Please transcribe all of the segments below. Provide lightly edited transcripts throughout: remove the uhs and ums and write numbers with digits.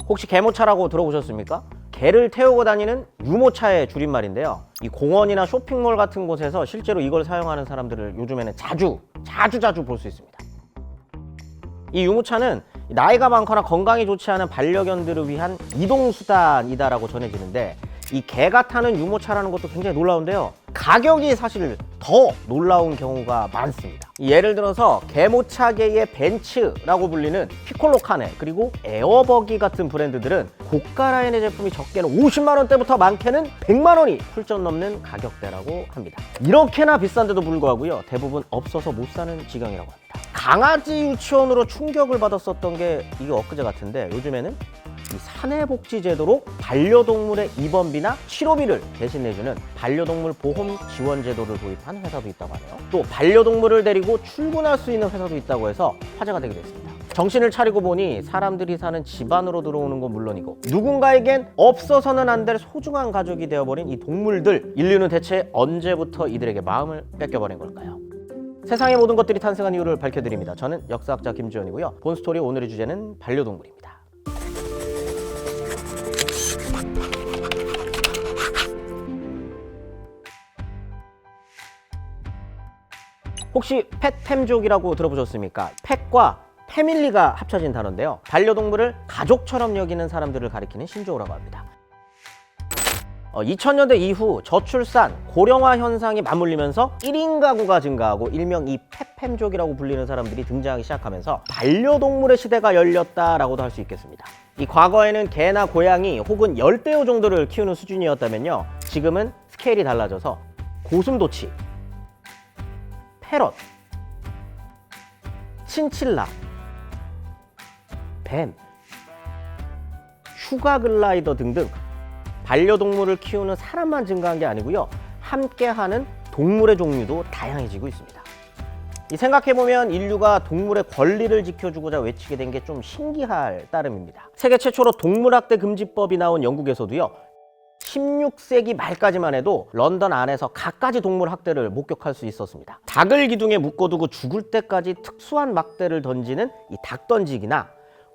혹시 개모차라고 들어보셨습니까? 개를 태우고 다니는 유모차의 줄임말인데요. 이 공원이나 쇼핑몰 같은 곳에서 실제로 이걸 사용하는 사람들을 요즘에는 자주 볼 수 있습니다. 이 유모차는 나이가 많거나 건강이 좋지 않은 반려견들을 위한 이동수단이다라고 전해지는데, 이 개가 타는 유모차라는 것도 굉장히 놀라운데요. 가격이 사실 더 놀라운 경우가 많습니다. 예를 들어서 개모차계의 벤츠라고 불리는 피콜로 카네, 그리고 에어버기 같은 브랜드들은 고가 라인의 제품이 적게는 50만 원대부터 많게는 100만 원이 훌쩍 넘는 가격대라고 합니다. 이렇게나 비싼데도 불구하고요, 대부분 없어서 못 사는 지경이라고 합니다. 강아지 유치원으로 충격을 받았었던 게 이게 엊그제 같은데, 요즘에는 이 사내복지제도로 반려동물의 입원비나 치료비를 대신해주는 반려동물 보험 지원 제도를 도입한 회사도 있다고 하네요. 또 반려동물을 데리고 출근할 수 있는 회사도 있다고 해서 화제가 되기도 했습니다. 정신을 차리고 보니 사람들이 사는 집 안으로 들어오는 건 물론이고 누군가에겐 없어서는 안 될 소중한 가족이 되어버린 이 동물들, 인류는 대체 언제부터 이들에게 마음을 뺏겨버린 걸까요? 세상의 모든 것들이 탄생한 이유를 밝혀드립니다. 저는 역사학자 김지원이고요. 본스토리 오늘의 주제는 반려동물입니다. 혹시 펫팸족이라고 들어보셨습니까? 펫과 패밀리가 합쳐진 단어인데요. 반려동물을 가족처럼 여기는 사람들을 가리키는 신조어라고 합니다. 2000년대 이후 저출산, 고령화 현상이 맞물리면서 1인 가구가 증가하고 일명 이 펫팸족이라고 불리는 사람들이 등장하기 시작하면서 반려동물의 시대가 열렸다라고도 할 수 있겠습니다. 이 과거에는 개나 고양이 혹은 열대어 정도를 키우는 수준이었다면요, 지금은 스케일이 달라져서 고슴도치, 패럿, 친칠라, 뱀, 슈가 글라이더 등등 반려동물을 키우는 사람만 증가한 게 아니고요, 함께하는 동물의 종류도 다양해지고 있습니다. 생각해보면 인류가 동물의 권리를 지켜주고자 외치게 된 게 좀 신기할 따름입니다. 세계 최초로 동물학대 금지법이 나온 영국에서도요, 16세기 말까지만 해도 런던 안에서 갖가지 동물 학대를 목격할 수 있었습니다. 닭을 기둥에 묶어두고 죽을 때까지 특수한 막대를 던지는 이 닭던지기나,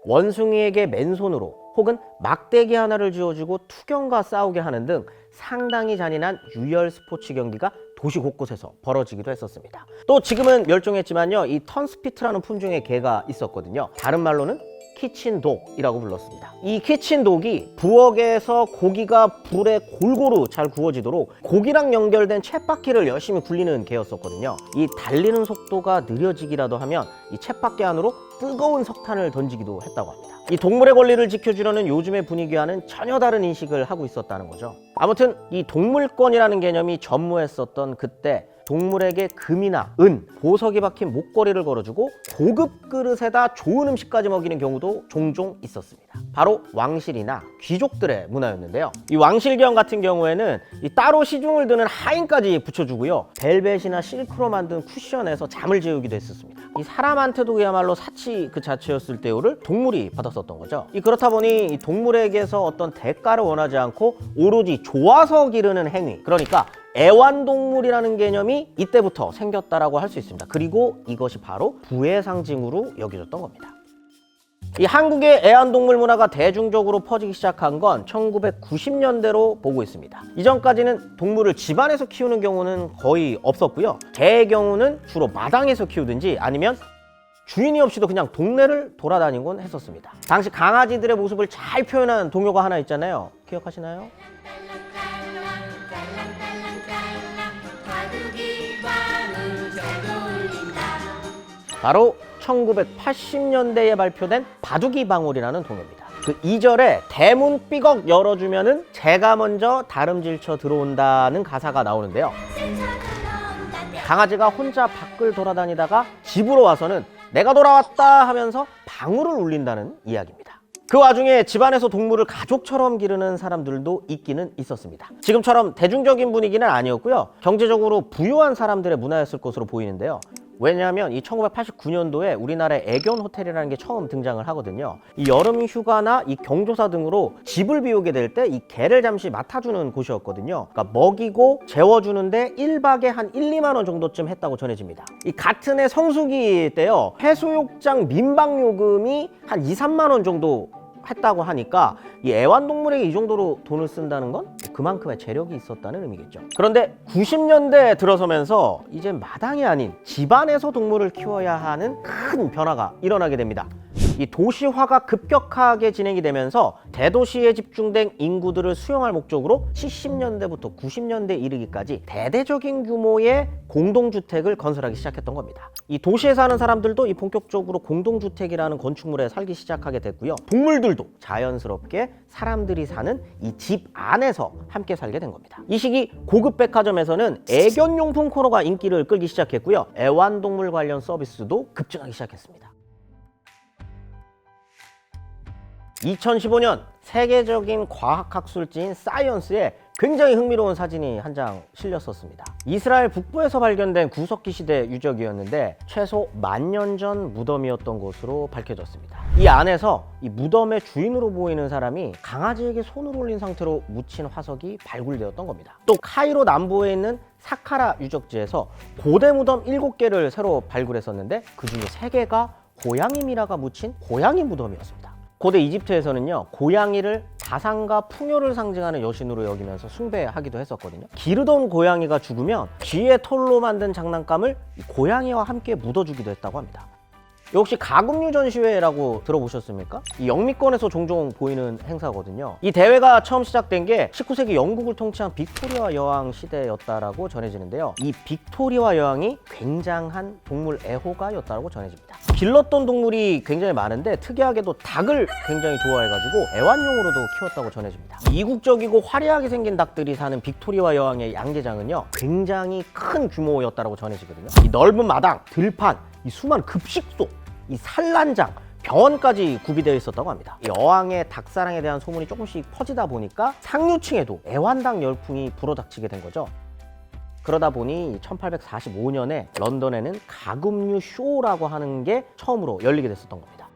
원숭이에게 맨손으로 혹은 막대기 하나를 쥐어주고 투견과 싸우게 하는 등 상당히 잔인한 유혈 스포츠 경기가 도시 곳곳에서 벌어지기도 했었습니다. 또 지금은 멸종했지만요, 이 턴스피트라는 품종의 개가 있었거든요. 다른 말로는 키친독이라고 불렀습니다. 이 키친독이 부엌에서 고기가 불에 골고루 잘 구워지도록 고기랑 연결된 쳇바퀴를 열심히 굴리는 개였었거든요. 이 달리는 속도가 느려지기라도 하면 이 쳇바퀴 안으로 뜨거운 석탄을 던지기도 했다고 합니다. 이 동물의 권리를 지켜주려는 요즘의 분위기와는 전혀 다른 인식을 하고 있었다는 거죠. 아무튼 이 동물권이라는 개념이 전무했었던 그때, 동물에게 금이나 은, 보석이 박힌 목걸이를 걸어주고 고급 그릇에다 좋은 음식까지 먹이는 경우도 종종 있었습니다. 바로 왕실이나 귀족들의 문화였는데요. 이 왕실경 같은 경우에는 이 따로 시중을 드는 하인까지 붙여주고요, 벨벳이나 실크로 만든 쿠션에서 잠을 재우기도 했었습니다. 이 사람한테도 그야말로 사치 그 자체였을 때요를 동물이 받았었던 거죠. 그렇다 보니 이 동물에게서 어떤 대가를 원하지 않고 오로지 좋아서 기르는 행위, 그러니까 애완동물이라는 개념이 이때부터 생겼다라고 할 수 있습니다. 그리고 이것이 바로 부의 상징으로 여겨졌던 겁니다. 이 한국의 애완동물 문화가 대중적으로 퍼지기 시작한 건 1990년대로 보고 있습니다. 이전까지는 동물을 집안에서 키우는 경우는 거의 없었고요, 개의 경우는 주로 마당에서 키우든지 아니면 주인이 없이도 그냥 동네를 돌아다니곤 했었습니다. 당시 강아지들의 모습을 잘 표현한 동요가 하나 있잖아요. 기억하시나요? 바로 1980년대에 발표된 바둑이 방울이라는 동요입니다. 그 2절에 대문 삐걱 열어주면은 제가 먼저 다름질 쳐 들어온다는 가사가 나오는데요, 강아지가 혼자 밖을 돌아다니다가 집으로 와서는 내가 돌아왔다 하면서 방울을 울린다는 이야기입니다. 그 와중에 집안에서 동물을 가족처럼 기르는 사람들도 있기는 있었습니다. 지금처럼 대중적인 분위기는 아니었고요, 경제적으로 부유한 사람들의 문화였을 것으로 보이는데요. 왜냐하면 이 1989년도에 우리나라에 애견 호텔이라는 게 처음 등장을 하거든요. 이 여름 휴가나 이 경조사 등으로 집을 비우게 될 때 이 개를 잠시 맡아주는 곳이었거든요. 그러니까 먹이고 재워주는데 1박에 한 1, 2만 원 정도쯤 했다고 전해집니다. 이 같은 해 성수기 때요, 해수욕장 민박 요금이 한 2, 3만 원 정도 했다고 하니까 이 애완동물에게 이 정도로 돈을 쓴다는 건 그만큼의 재력이 있었다는 의미겠죠. 그런데 90년대에 들어서면서 이제 마당이 아닌 집안에서 동물을 키워야 하는 큰 변화가 일어나게 됩니다. 이 도시화가 급격하게 진행이 되면서 대도시에 집중된 인구들을 수용할 목적으로 70년대부터 90년대 이르기까지 대대적인 규모의 공동주택을 건설하기 시작했던 겁니다. 이 도시에 사는 사람들도 이 본격적으로 공동주택이라는 건축물에 살기 시작하게 됐고요. 동물들도 자연스럽게 사람들이 사는 이 집 안에서 함께 살게 된 겁니다. 이 시기 고급 백화점에서는 애견용품 코너가 인기를 끌기 시작했고요. 애완동물 관련 서비스도 급증하기 시작했습니다. 2015년 세계적인 과학학술지인 사이언스에 굉장히 흥미로운 사진이 한 장 실렸었습니다. 이스라엘 북부에서 발견된 구석기 시대 유적이었는데 최소 10,000년 전 무덤이었던 것으로 밝혀졌습니다. 이 안에서 이 무덤의 주인으로 보이는 사람이 강아지에게 손을 올린 상태로 묻힌 화석이 발굴되었던 겁니다. 또 카이로 남부에 있는 사카라 유적지에서 고대 무덤 7개를 새로 발굴했었는데 그중에 3개가 고양이 미라가 묻힌 고양이 무덤이었습니다. 고대 이집트에서는요, 고양이를 자상과 풍요를 상징하는 여신으로 여기면서 숭배하기도 했었거든요. 기르던 고양이가 죽으면 쥐의 털로 만든 장난감을 고양이와 함께 묻어주기도 했다고 합니다. 혹시 가금류 전시회라고 들어보셨습니까? 이 영미권에서 종종 보이는 행사거든요. 이 대회가 처음 시작된 게 19세기 영국을 통치한 빅토리아 여왕 시대였다라고 전해지는데요. 이 빅토리아 여왕이 굉장한 동물 애호가였다고 전해집니다. 길렀던 동물이 굉장히 많은데 특이하게도 닭을 굉장히 좋아해가지고 애완용으로도 키웠다고 전해집니다. 이국적이고 화려하게 생긴 닭들이 사는 빅토리아 여왕의 양계장은요, 굉장히 큰 규모였다고 전해지거든요. 이 넓은 마당, 들판, 이 수많은 급식소, 이 산란장, 병원까지 구비되어 있었다고 합니다. 여왕의 닭사랑에 대한 소문이 조금씩 퍼지다 보니까 상류층에도 애완닭 열풍이 불어닥치게 된 거죠. 그러다 보니 1845년에 런던에는 가금류 쇼라고 하는 게 처음으로 열리게 됐었던 겁니다.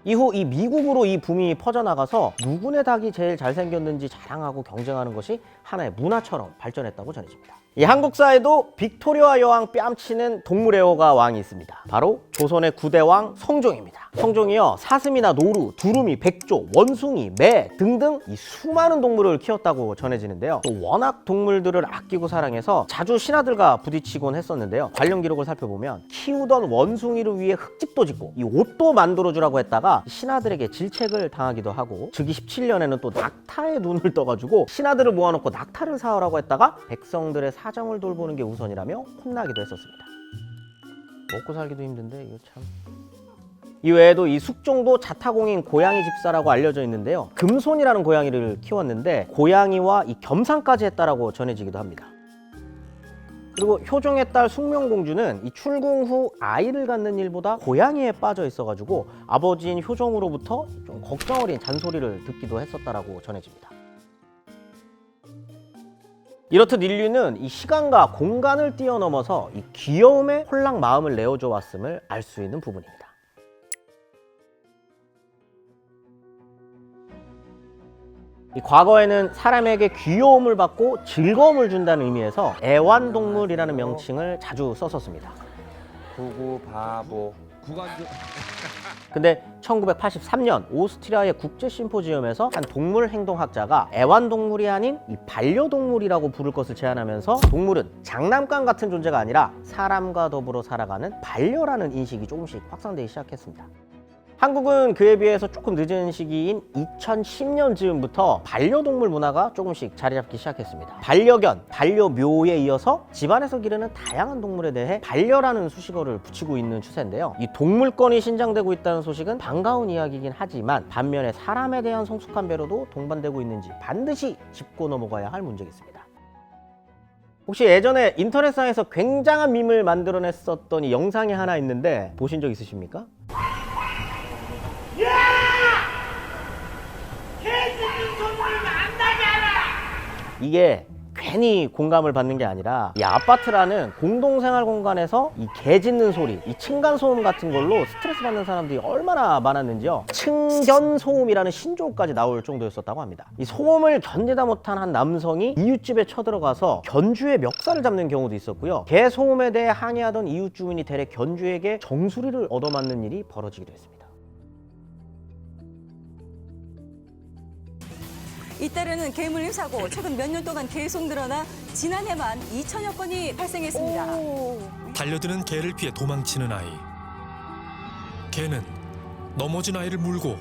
이후 이 미국으로 이 붐이 퍼져나가서 누구네 닭이 제일 잘생겼는지 자랑하고 경쟁하는 것이 하나의 문화처럼 발전했다고 전해집니다. 이 한국사에도 빅토리아 여왕 뺨치는 동물 애호가 왕이 있습니다. 바로 조선의 9대 왕 성종입니다. 성종이요, 사슴이나 노루, 두루미, 백조, 원숭이, 매 등등 이 수많은 동물을 키웠다고 전해지는데요. 또 워낙 동물들을 아끼고 사랑해서 자주 신하들과 부딪히곤 했었는데요. 관련 기록을 살펴보면 키우던 원숭이를 위해 흙집도 짓고 이 옷도 만들어주라고 했다가 신하들에게 질책을 당하기도 하고, 즉위 17년에는 또 낙타의 눈을 떠가지고 신하들을 모아놓고 낙타를 사오라고 했다가 백성들의 사정을 돌보는 게 우선이라며 혼나기도 했었습니다. 먹고 살기도 힘든데 이거 참. 이 외에도 이 숙종도 자타공인 고양이 집사라고 알려져 있는데요. 금손이라는 고양이를 키웠는데 고양이와 이 겸상까지 했다라고 전해지기도 합니다. 그리고 효종의 딸 숙명공주는 이 출궁 후 아이를 갖는 일보다 고양이에 빠져 있어가지고 아버지인 효종으로부터 좀 걱정 어린 잔소리를 듣기도 했었다라고 전해집니다. 이렇듯 인류는 이 시간과 공간을 뛰어넘어서 이 귀여움에 홀랑 마음을 내어줘 왔음을 알 수 있는 부분입니다. 이 과거에는 사람에게 귀여움을 받고 즐거움을 준다는 의미에서 애완동물이라는 명칭을 자주 썼었습니다. 구구 바보 근데 1983년 오스트리아의 국제 심포지엄에서 한 동물 행동학자가 애완동물이 아닌 이 반려동물이라고 부를 것을 제안하면서 동물은 장난감 같은 존재가 아니라 사람과 더불어 살아가는 반려라는 인식이 조금씩 확산되기 시작했습니다. 한국은 그에 비해서 조금 늦은 시기인 2010년 즈음부터 반려동물 문화가 조금씩 자리 잡기 시작했습니다. 반려견, 반려묘에 이어서 집안에서 기르는 다양한 동물에 대해 반려라는 수식어를 붙이고 있는 추세인데요. 이 동물권이 신장되고 있다는 소식은 반가운 이야기이긴 하지만 반면에 사람에 대한 성숙한 배려도 동반되고 있는지 반드시 짚고 넘어가야 할 문제겠습니다. 혹시 예전에 인터넷상에서 굉장한 밈을 만들어냈었던 이 영상이 하나 있는데 보신 적 있으십니까? 이게 괜히 공감을 받는 게 아니라 이 아파트라는 공동생활 공간에서 이 개 짖는 소리, 이 층간소음 같은 걸로 스트레스 받는 사람들이 얼마나 많았는지요. 층견소음이라는 신조어까지 나올 정도였었다고 합니다. 이 소음을 견디다 못한 한 남성이 이웃집에 쳐들어가서 견주의 멱살을 잡는 경우도 있었고요. 개 소음에 대해 항의하던 이웃 주민이 대래 견주에게 정수리를 얻어맞는 일이 벌어지기도 했습니다. 잇따르는 개 물림 사고 최근 몇 년 동안 계속 늘어나 지난해만 2천여 건이 발생했습니다. 달려드는 개를 피해 도망치는 아이. 개는 넘어진 아이를 물고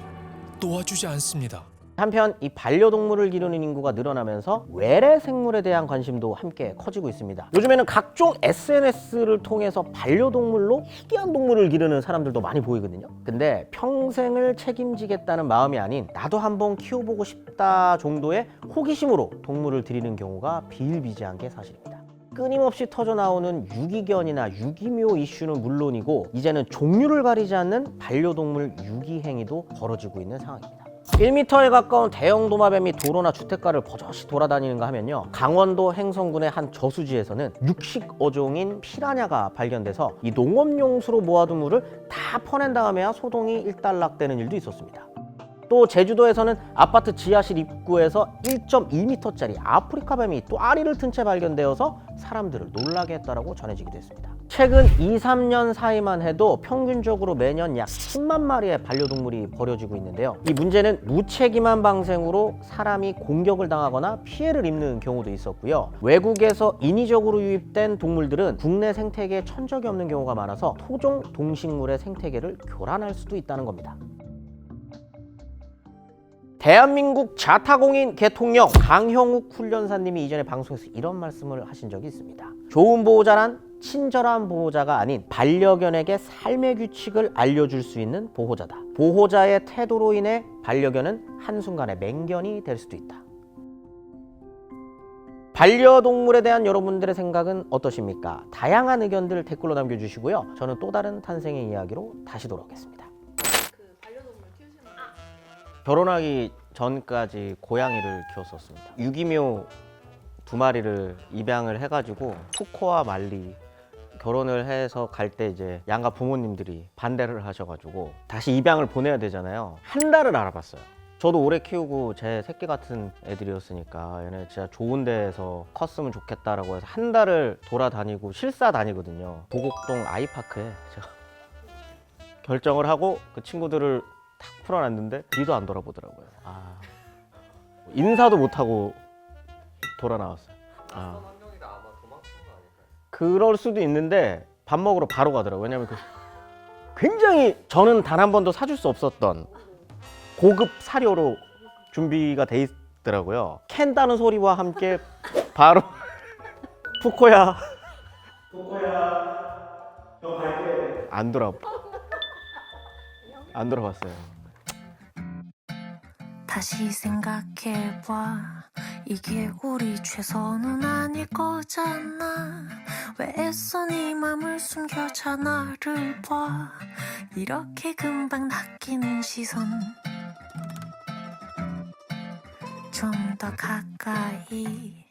놓아주지 않습니다. 한편 이 반려동물을 기르는 인구가 늘어나면서 외래 생물에 대한 관심도 함께 커지고 있습니다. 요즘에는 각종 SNS를 통해서 반려동물로 희귀한 동물을 기르는 사람들도 많이 보이거든요. 근데 평생을 책임지겠다는 마음이 아닌 나도 한번 키워보고 싶다 정도의 호기심으로 동물을 들이는 경우가 비일비재한 게 사실입니다. 끊임없이 터져나오는 유기견이나 유기묘 이슈는 물론이고 이제는 종류를 가리지 않는 반려동물 유기 행위도 벌어지고 있는 상황입니다. 1m에 가까운 대형 도마뱀이 도로나 주택가를 버젓이 돌아다니는가 하면요, 강원도 행성군의 한 저수지에서는 육식 어종인 피라냐가 발견돼서 이 농업용수로 모아둔 물을 다 퍼낸 다음에야 소동이 일단락되는 일도 있었습니다. 또 제주도에서는 아파트 지하실 입구에서 1.2m짜리 아프리카 뱀이 또 아리를 튼 채 발견되어서 사람들을 놀라게 했다고 전해지기도 했습니다. 최근 2, 3년 사이만 해도 평균적으로 매년 약 10만 마리의 반려동물이 버려지고 있는데요. 이 문제는 무책임한 방생으로 사람이 공격을 당하거나 피해를 입는 경우도 있었고요. 외국에서 인위적으로 유입된 동물들은 국내 생태계에 천적이 없는 경우가 많아서 토종 동식물의 생태계를 교란할 수도 있다는 겁니다. 대한민국 자타공인 개통령 강형욱 훈련사님이 이전에 방송에서 이런 말씀을 하신 적이 있습니다. 좋은 보호자란 친절한 보호자가 아닌 반려견에게 삶의 규칙을 알려줄 수 있는 보호자다. 보호자의 태도로 인해 반려견은 한순간에 맹견이 될 수도 있다. 반려동물에 대한 여러분들의 생각은 어떠십니까? 다양한 의견들 댓글로 남겨주시고요. 저는 또 다른 탄생의 이야기로 다시 돌아오겠습니다. 결혼하기 전까지 고양이를 키웠었습니다. 유기묘 2마리를 입양을 해가지고 투코와 말리 결혼을 해서 갈 때 이제 양가 부모님들이 반대를 하셔가지고 다시 입양을 보내야 되잖아요. 한 달을 알아봤어요. 저도 오래 키우고 제 새끼 같은 애들이었으니까 얘네 진짜 좋은 데에서 컸으면 좋겠다라고 해서 한 달을 돌아다니고 실사 다니거든요. 보곡동 아이파크에 제가 결정을 하고 그 친구들을 탁 풀어놨는데 뒤도 안 돌아보더라고요. 인사도 못하고 돌아 나왔어요. 그럴 수도 있는데 밥 먹으러 바로 가더라고요. 왜냐면 굉장히 저는 단 한 번도 사줄 수 없었던 고급 사료로 준비가 돼 있더라고요. 캔다는 소리와 함께 바로 푸코야 너 갈게. 안 돌아봤어요. 다시 생각해봐, 이게 우리 최선은 아닐 거잖아. 왜 애써 네 맘을 숨겨자 나를 봐. 이렇게 금방 낚이는 시선, 좀 더 가까이